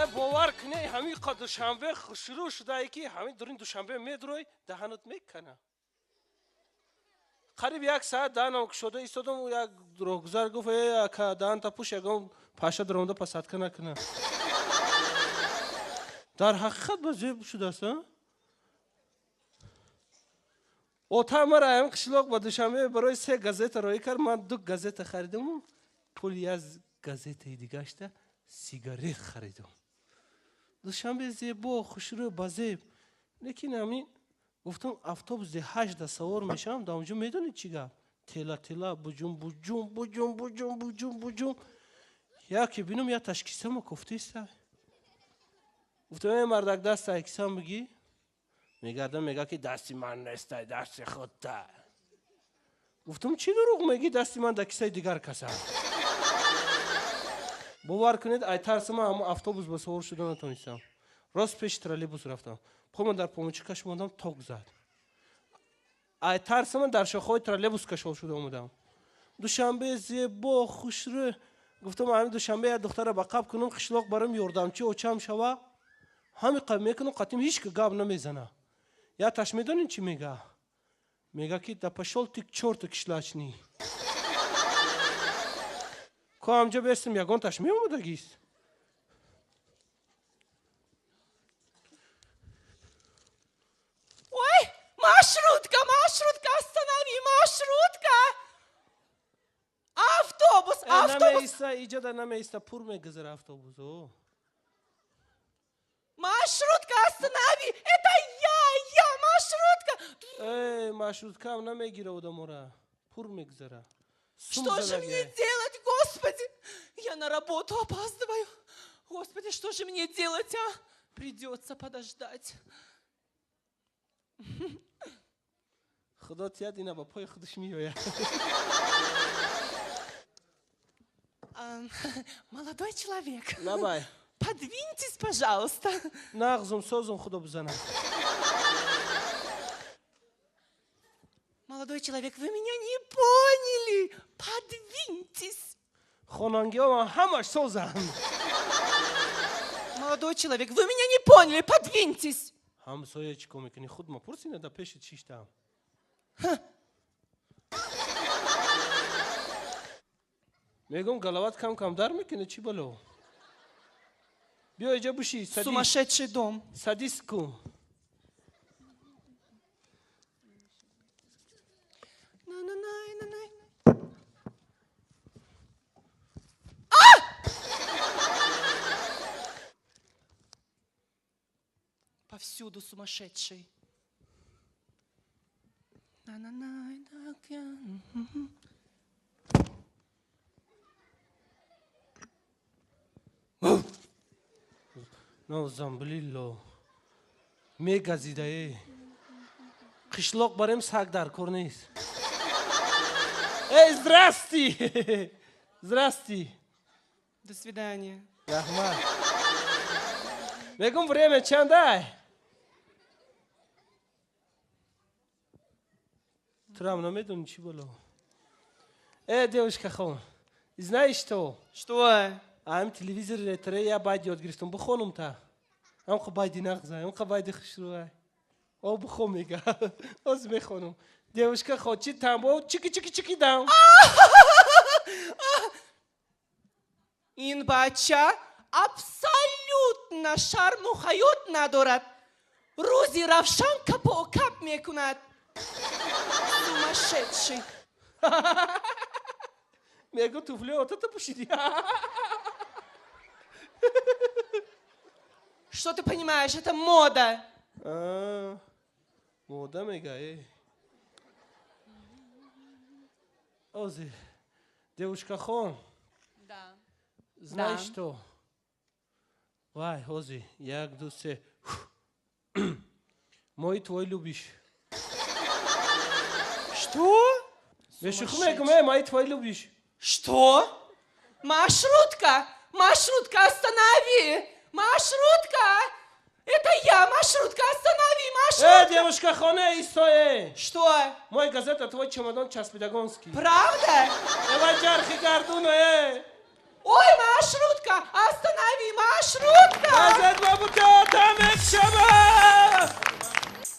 باور کنی همین قد دوشنبه شروع شده که همین دورین دوشنبه میدروی دهنت میکنه قریب 1 ساعت دهنم شده ایستادم و یک راهگذر گفت که دهن تا پوش یکم پاشا درونده پسات نکنه در حقیقت بزرگ شده است اوتا مرا همین قشلاق با دوشنبه برای 3 گازت رای کرد من 2 گازت خریدم و پولی از گازت دیگه اشته سیگارت خریدم دوشنبه زیبا خوشرو بازی لیکن همین گفتم اتوبوس 8 سوار میشم در اونجا میدونید چیگه تلا بجوم یکی بینم یا تشخیصم کفته است گفتم مردک دست اکسام بگی میگردم میگه که دستی من نیست دست خودت گفتم چی دروغ میگی دستی من در کیسه دیگر کسه باور کنید ای ترسم اما اتوبوس به سوار شدن نتونستم راست پیش ترالیبوس رفتم پامو در پاموچه کش موندم توق زد ای ترسم در شاخه ترالیبوس کشول شده اومدم دوشنبه زیبا خوشرو گفتم همین دوشنبه یه دختر با قاب کنم قشلاق برام یاردمچی اوچم شوه همین قاب میکنم قطیم هیچ که گاب نمیزنه یا تاش میدونین چی میگه که دا پشول تیک چورت کشلاچنی که همجا بیستم یگان تاش میومده گیست Ой, маршрутка, останови, маршрутка! Автобус! نمیسته ایجا در نمیسته پر میگذره اتوبوسو Маршрутка, останови! Это я, маршрутка! маршрутка هم نمیگیره و دموره پر میگذره Что же мне делать, Господи? Я на работу опаздываю. Господи, что же мне делать, а? Придется подождать. خدا تیاد اینا با پای خودش میوه Молодой человек, نبای подвиньтесь, пожалуйста. نغزم سازم خدا بزنم Молодой человек, вы меня не поняли. Подвиньтесь. خانانگی ها همش سازم Молодой человек, вы меня не поняли. Подвиньтесь. همسایه چی کن میکنی خود ما پرسینه در پیش چیشتم میگم گلوات کم در میکنه چی بلو بیا اینجا بوشی Сумасшедший дом. سادیس کن Повсюду сумасшедший. نو زنبلیلو میگزیده قشلاق بریم سگ در کار نیست ای здрасти До свидания. رحمت میگم время چنده ترام نمیدونی چی بلو девушка خون знаешь что Что? ам телевизор تره یا باید یاد گرفتم بخونم تا ام خب باید نغزه ام خب باید خشروه او بخون میگه از میخونم девушка خود چی تنبو چیکی دام این بچه абсолютно شرموخیوت ندارد. روزی روشن کپ و کپ میکند. Сумасшедший. میگه توفلی آتا پوشیدی Что ты понимаешь? Это мода. мода میگه اوزی девушка خون Да. знаешь что вай اوزی 1 2 3 мой твой любишь Что? мой твой любишь Что? Маршрутка! Маршрутка, останови! Маршрутка! Это я, маршрутка, останови, маршрутка! девушка хоне истое Что? мой газета твой чемодан часпедагонский Правда? давай жархи гардуно Ой, маршрутка, останови!